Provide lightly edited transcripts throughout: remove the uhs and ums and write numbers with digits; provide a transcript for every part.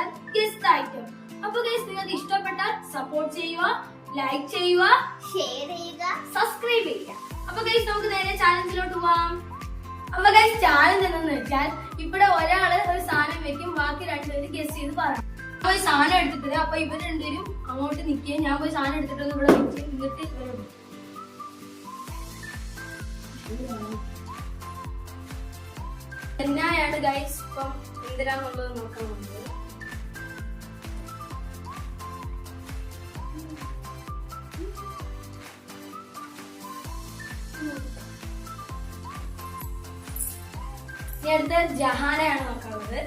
വെച്ചാൽ guest item. അപ്പൊ guys നിങ്ങൾക്ക് ഇഷ്ടപ്പെട്ടാൽ സപ്പോർട്ട് ചെയ്യുക, ലൈക്ക് ചെയ്യുക, ഷെയർ ചെയ്യുക, സബ്സ്ക്രൈബ് ചെയ്യുക. അപ്പൊ ഗൈസ് നമുക്ക് നേരെ ചാലഞ്ചിലോട്ട് പോവാം. അപ്പൊ ഗൈസ് ചാലഞ്ച് എന്താണെന്ന് വെച്ചാൽ ഇവിടെ ഒരാള് ഒരു സാധനം വെക്കും, ബാക്കി രണ്ടുപേരും ഗസ്റ്റ് ചെയ്ത് പറയണം. പോയി സാധനം എടുത്തിട്ട് അപ്പൊ ഇവർ രണ്ടുപേരും അങ്ങോട്ട് നിൽക്കുകയും ഞാൻ പോയി സാധനം എടുത്തിട്ട് ഇവിടെ വെക്കും, എന്നിട്ട് ഇവരും എന്നായാണ് ഗൈസ് ഇപ്പം എന്തിനാന്നുള്ളത് നോക്കാൻ വന്നത്. ഇനി അടുത്ത ജഹാനയാണ് നോക്കാനുള്ളത്.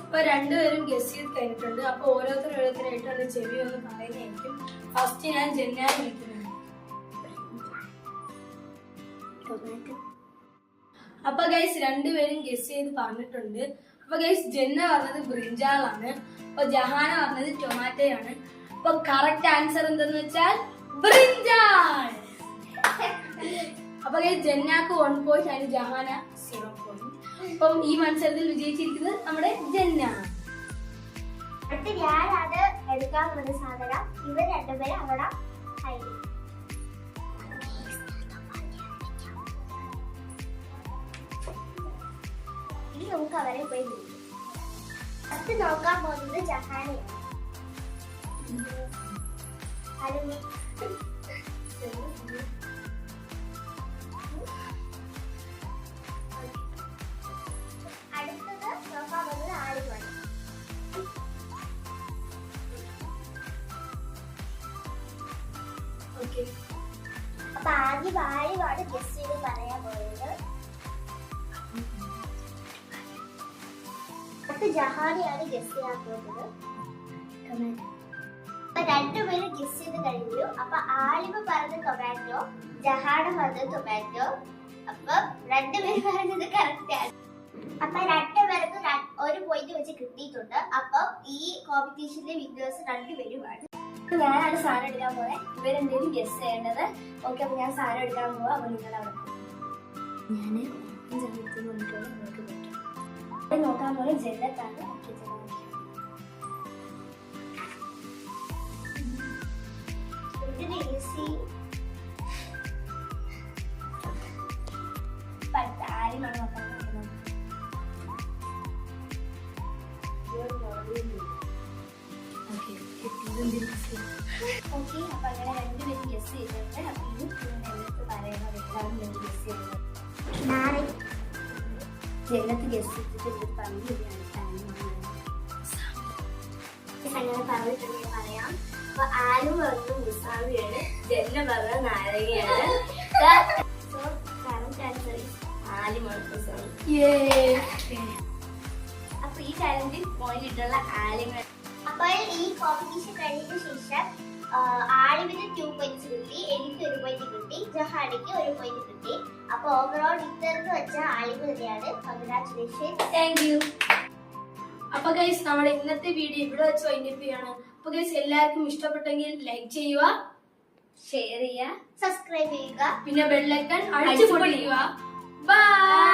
ഇപ്പൊ രണ്ടുപേരും ഗസ് ചെയ്ത് കഴിഞ്ഞിട്ടുണ്ട്. അപ്പൊ ഓരോരുത്തരായിട്ട് എന്റെ ചെവി ഒന്ന് പറയുന്നതായിരിക്കും. ഫസ്റ്റ് ഞാൻ ജെന്ന വിളിക്കുന്നത്. അപ്പൊ ഗൈസ് രണ്ടുപേരും ഗസ് ചെയ്ത് പറഞ്ഞിട്ടുണ്ട്. അപ്പൊ ഗൈസ് ജെന്ന പറഞ്ഞത് ബ്രിഞ്ചാളാണ്, അപ്പൊ ജഹാന പറഞ്ഞത് ടൊമാറ്റോയാണ്. അപ്പൊ കറക്റ്റ് ആൻസർ എന്തെന്ന് വെച്ചാൽ ബ്രിഞ്ചാൾ. അപ്പൊ ഗൈസ് ജെന്നാക്ക് 1 പോയിന്റ്, അതിന് ജഹാന 0 പോയിന്റ്. അപ്പം ഈ മത്സരത്തിൽ വിജയിച്ചിരിക്കുന്നത് നമ്മുടെ ജെന്ന. അടുത്ത ഞാനാണ് എടുക്കാൻ പോകുന്ന സാധനം. ഇവർ രണ്ടുപേരും അവിടെ ഇനി നമുക്ക് അവരെ പോയി വിളിക്കാം. അടുത്ത് നോക്കാൻ പോകുന്നത് ജഹാനയാണ്. അടുത്തത് നോക്കാൻ പോകുന്നത് ആലിമാണ്. അപ്പൊ ആദ്യം ആലിമാണ് ഗസ് ചെയ്ത് പറയാൻ പോകുന്നത്. അടുത്ത ജഹാനയാണ് ഗസ് ചെയ്യാൻ പോകുന്നത്. അപ്പൊ രണ്ടുപേരും ഗസ് ചെയ്ത് കഴിഞ്ഞു. അപ്പൊ ആലിമ പറഞ്ഞ ടൊമാറ്റോ, ജഹാന പറഞ്ഞ ടൊമാറ്റോ. അപ്പൊ രണ്ടുപേരും പറഞ്ഞത് കറക്റ്റ് ആണ്. അപ്പൊ രണ്ടുപേർക്കും 1 പോയിന്റ് വെച്ച് കിട്ടിയിട്ടുണ്ട്. അപ്പൊ ഈ കോമ്പറ്റീഷനിലെ വിന്നേഴ്സ് രണ്ടുപേരുമാണ്. ഞാനാണ് സാധനം എടുക്കാൻ പോയെ, ഇവരെന്തെങ്കിലും ഗസ് ചെയ്യേണ്ടത്. ഓക്കെ, അപ്പൊ ഞാൻ സാധനം എടുക്കാൻ പോവാ. അപ്പൊ നിങ്ങൾ അവിടെ ഞാൻ നോക്കാൻ പോലെ ജെല്ലത്താണ്. ആരുമാണ് നോക്കാൻ നോക്കുന്നത്. ഓക്കെ, അപ്പൊ അങ്ങനെ രണ്ടുപേരും ഗസ് ചെയ്തിട്ടുണ്ട്. അപ്പൊ ഇനി എല്ലാത്ത് പറയുന്നത് എല്ലാവരും ഗസ് ചെയ്യുന്നത്. ജന്നത്ത് ഗസ് ചെയ്തിട്ട് പറഞ്ഞു അങ്ങനെ പറഞ്ഞിട്ടുണ്ടെങ്കിൽ പറയാം. അപ്പൊ ആരും പറഞ്ഞു മുസാവിയാണ്, ജന്ന പറഞ്ഞ നാരങ്ങയാണ്. സോ കറക്റ്റ് ആൻസർ ആലിമാണ് മുസാവി. അപ്പൊ ഈ ചാലഞ്ചിൽ പോയിന്റ് ഇട്ടുള്ള ആലിമാണ്. അപ്പോൾ ഈ കോമ്പറ്റീഷൻ കഴിഞ്ഞതിന് ശേഷം ആലിമിന് 2 പോയിന്റ്സ് കിട്ടി, എനിക്ക് 1 പോയിന്റ് കിട്ടി, ജഹാനയ്ക്ക് 1 പോയിന്റ് കിട്ടി. അപ്പൊ ഓവറോൾ ഇത്തരത്ത് വെച്ച ആലിമ തന്നെയാണ്. കൺഗ്രാറ്റുലേഷൻ. Thank you. അപ്പൊ ഗൈസ് നമ്മുടെ ഇന്നത്തെ വീഡിയോ ഇവിടെ വെച്ച് വൈൻഡപ്പ് ചെയ്യാണ്. അപ്പൊ ഗൈസ് എല്ലാവർക്കും ഇഷ്ടപ്പെട്ടെങ്കിൽ ലൈക്ക് ചെയ്യുക, ഷെയർ ചെയ്യുക, സബ്സ്ക്രൈബ് ചെയ്യുക, പിന്നെ ബെൽ ഐക്കൺ അടിച്ചു പൊളിക്കുക. ബൈ.